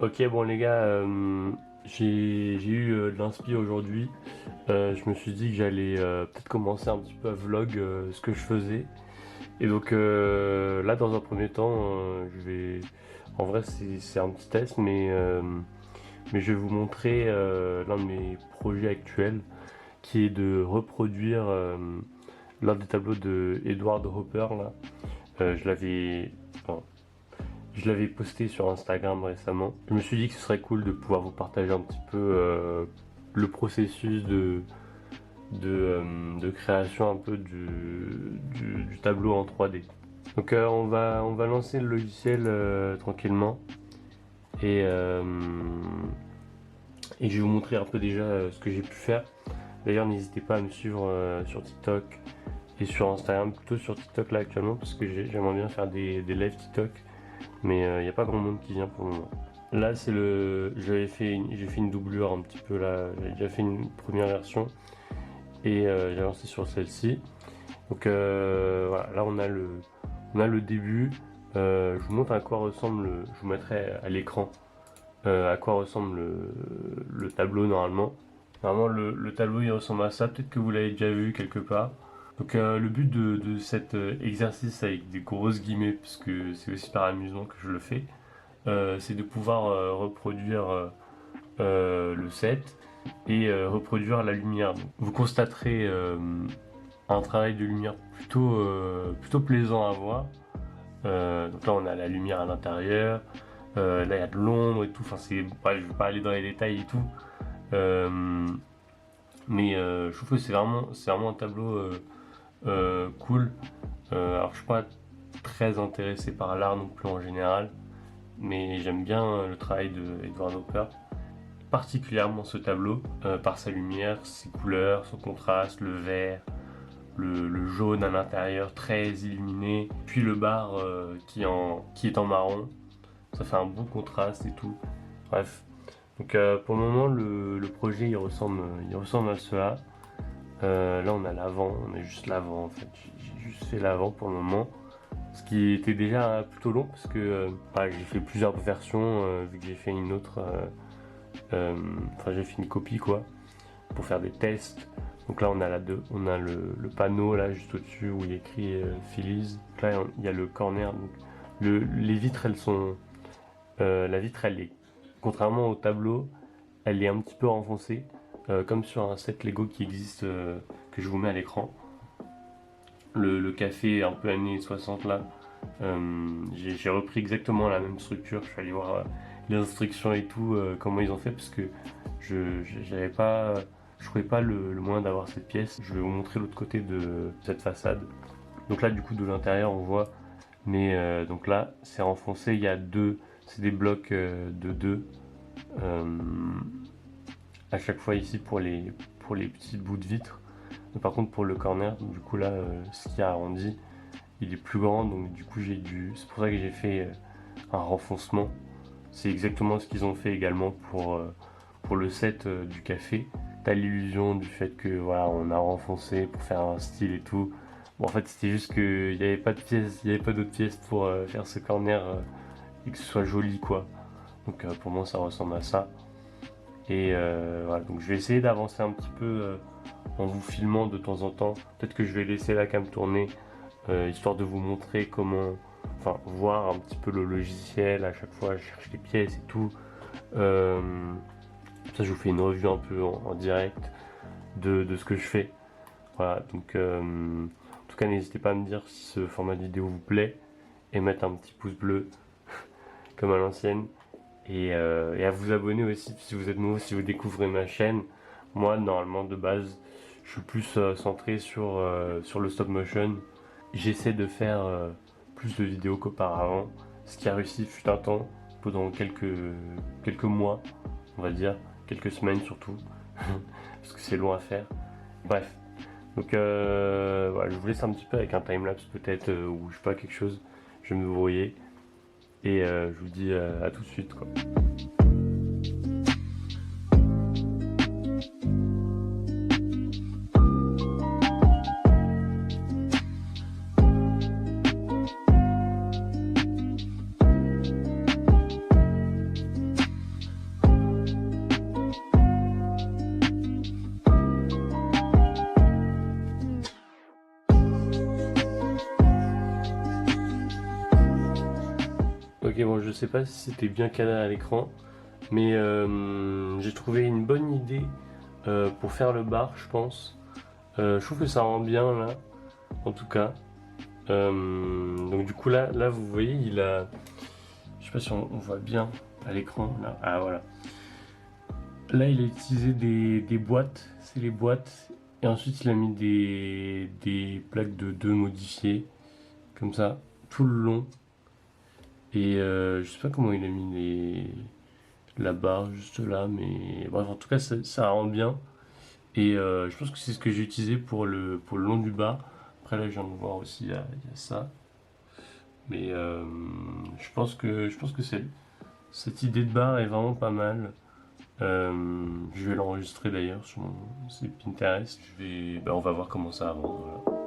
Ok, bon les gars, j'ai eu de l'inspi aujourd'hui. Je me suis dit que j'allais peut-être commencer un petit peu à vlog ce que je faisais. Et donc là, dans un premier temps, je vais. En vrai, c'est un petit test, mais je vais vous montrer l'un de mes projets actuels, qui est de reproduire l'un des tableaux de Edward Hopper là. Je l'avais. Enfin, je l'avais posté sur Instagram récemment. Je me suis dit que ce serait cool de pouvoir vous partager un petit peu le processus de création un peu du tableau en 3D. Donc on va lancer le logiciel tranquillement et, euh, et je vais vous montrer un peu déjà ce que j'ai pu faire. D'ailleurs n'hésitez pas à me suivre sur TikTok et sur Instagram, plutôt sur TikTok là actuellement parce que j'aimerais bien faire des live TikTok, mais il n'y a pas grand monde qui vient pour le moment. Là, j'ai fait une doublure un petit peu là. J'avais déjà fait une première version et j'ai lancé sur celle-ci. Donc voilà, là on a le début. Je vous montre à quoi ressemble je vous mettrai à l'écran à quoi ressemble le tableau normalement. Normalement le tableau il ressemble à ça. Peut-être que vous l'avez déjà vu quelque part. Donc le but de cet exercice avec des grosses guillemets, parce que c'est aussi par amusement que je le fais, c'est de pouvoir reproduire le set et reproduire la lumière. Donc, vous constaterez un travail de lumière plutôt plaisant à voir. Donc là on a la lumière à l'intérieur, là il y a de l'ombre et tout, enfin c'est, bref, je vais pas aller dans les détails et tout. Euh, mais je trouve que c'est vraiment un tableau cool. Alors je suis pas très intéressé par l'art non plus en général, mais j'aime bien le travail de Edward Hopper, particulièrement ce tableau, par sa lumière, ses couleurs, son contraste, le vert, le jaune à l'intérieur très illuminé, puis le bar qui est en marron, ça fait un beau contraste et tout. Bref, donc pour le moment le projet il ressemble à cela. Là on a l'avant, on a juste l'avant en fait, j'ai juste fait l'avant pour le moment. Ce qui était déjà plutôt long parce que j'ai fait plusieurs versions vu que j'ai fait une autre, enfin j'ai fait une copie quoi pour faire des tests. Donc là on a le panneau là juste au-dessus où il est écrit Phillies. Donc là il y a le corner. Donc les vitres elles sont, la vitre elle est, contrairement au tableau, elle est un petit peu renfoncée comme sur un set Lego qui existe que je vous mets à l'écran. Le café un peu années 60 là. J'ai repris exactement la même structure. Je suis allé voir les instructions et tout, comment ils ont fait parce que j'avais pas, je trouvais pas le moyen d'avoir cette pièce. Je vais vous montrer l'autre côté de cette façade. Donc là, du coup, de l'intérieur, on voit. Mais donc là, c'est renfoncé. Il y a c'est des blocs de deux à chaque fois ici pour les petits bouts de vitre. Mais par contre, pour le corner, du coup là, ce qui est arrondi, il est plus grand, donc du coup c'est pour ça que j'ai fait un renfoncement. C'est exactement ce qu'ils ont fait également pour le set du café. T'as l'illusion du fait que voilà, on a renfoncé pour faire un style et tout. Bon, en fait, c'était juste qu'il n'y avait pas de pièces, il n'y avait pas d'autres pièces pour faire ce corner et que ce soit joli quoi. Donc pour moi, ça ressemble à ça. Et voilà, donc je vais essayer d'avancer un petit peu en vous filmant de temps en temps. Peut-être que je vais laisser la cam tourner histoire de vous montrer comment, enfin, voir un petit peu le logiciel. À chaque fois, je cherche les pièces et tout. Euh, Ça, je vous fais une revue un peu en direct de ce que je fais. Voilà, donc en tout cas, n'hésitez pas à me dire si ce format de vidéo vous plaît et mettre un petit pouce bleu comme à l'ancienne. Et à vous abonner aussi si vous êtes nouveau, si vous découvrez ma chaîne. Moi, normalement, de base, je suis plus centré sur le stop motion. J'essaie de faire plus de vidéos qu'auparavant, ce qui a réussi fut un temps, pendant quelques mois, on va dire, quelques semaines surtout, parce que c'est long à faire. Bref, donc voilà, je vous laisse un petit peu avec un timelapse peut-être, ou je sais pas, quelque chose, je vais me débrouiller, et je vous dis à tout de suite quoi. Ok, bon, je sais pas si c'était bien cadré à l'écran, mais j'ai trouvé une bonne idée pour faire le bar, je pense. Je trouve que ça rend bien là, en tout cas. Donc du coup là vous voyez, il a, je sais pas si on voit bien à l'écran là. Ah voilà. Là il a utilisé des boîtes, c'est les boîtes, et ensuite il a mis des plaques de 2 modifiées, comme ça, tout le long. Et je sais pas comment il a mis la barre juste là, mais bref, en tout cas ça rend bien. Et je pense que c'est ce que j'ai utilisé pour le long du bas. Après là je viens de voir aussi, il y a ça. Mais je pense que cette idée de barre est vraiment pas mal. Je vais l'enregistrer d'ailleurs sur mon site Pinterest. On va voir comment ça avance. Voilà.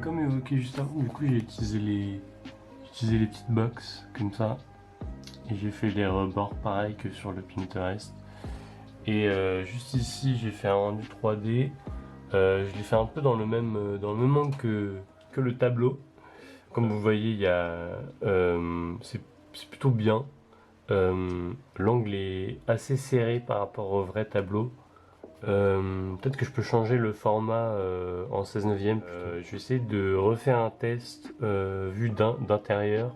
Comme évoqué juste avant, du coup j'ai utilisé les petites box comme ça. Et j'ai fait les rebords pareil que sur le Pinterest. Et juste ici j'ai fait un rendu 3D. Je l'ai fait un peu dans le même angle que le tableau. Comme vous voyez, c'est plutôt bien. L'angle est assez serré par rapport au vrai tableau. Peut-être que je peux changer le format en 16/9. Je vais essayer de refaire un test vu d'intérieur,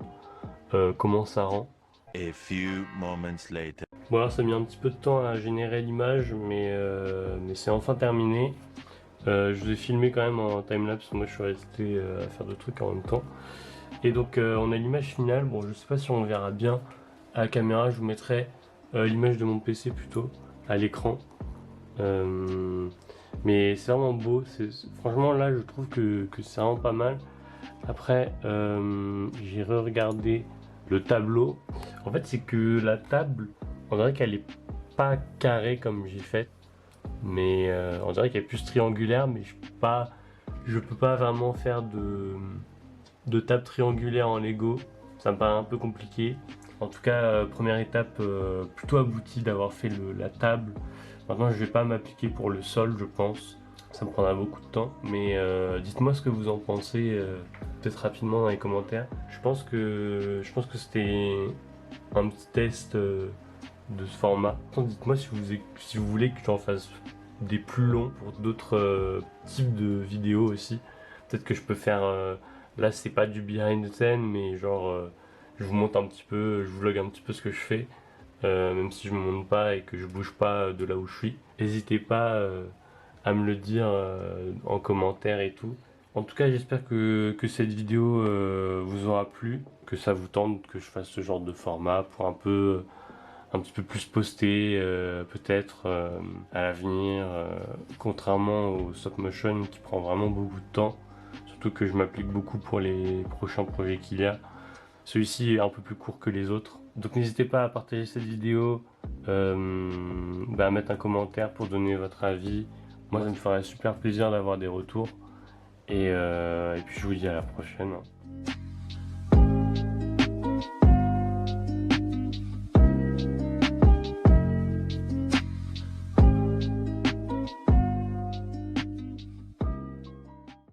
comment ça rend. A few moments later. Bon alors ça a mis un petit peu de temps à générer l'image, mais c'est enfin terminé. Je vous ai filmé quand même en timelapse, moi je suis resté à faire d'autres trucs en même temps. Et donc on a l'image finale. Bon, je sais pas si on verra bien à la caméra, je vous mettrai l'image de mon PC plutôt à l'écran. Mais c'est vraiment beau, franchement là je trouve que c'est vraiment pas mal. Après j'ai re-regardé le tableau. En fait c'est que la table, on dirait qu'elle est pas carrée comme j'ai fait, mais on dirait qu'elle est plus triangulaire, mais je peux pas vraiment faire de table triangulaire en Lego, ça me paraît un peu compliqué. En tout cas première étape plutôt aboutie d'avoir fait la table. Maintenant je vais pas m'appliquer pour le sol, je pense, ça me prendra beaucoup de temps, mais dites-moi ce que vous en pensez peut-être rapidement dans les commentaires. Je pense que c'était un petit test de ce format. Dites-moi si vous voulez que j'en fasse des plus longs pour d'autres types de vidéos aussi. Peut-être que je peux faire là c'est pas du behind the scene, mais genre je vous montre un petit peu, je vlog un petit peu ce que je fais. Même si je me montre pas et que je bouge pas de là où je suis. N'hésitez pas à me le dire en commentaire et tout. En tout cas j'espère que cette vidéo vous aura plu, que ça vous tente que je fasse ce genre de format pour un petit peu plus poster peut-être à l'avenir, contrairement au stop motion qui prend vraiment beaucoup de temps, surtout que je m'applique beaucoup pour les prochains projets qu'il y a. Celui-ci est un peu plus court que les autres. Donc n'hésitez pas à partager cette vidéo, à mettre un commentaire pour donner votre avis. Moi ça me ferait super plaisir d'avoir des retours. Et puis je vous dis à la prochaine.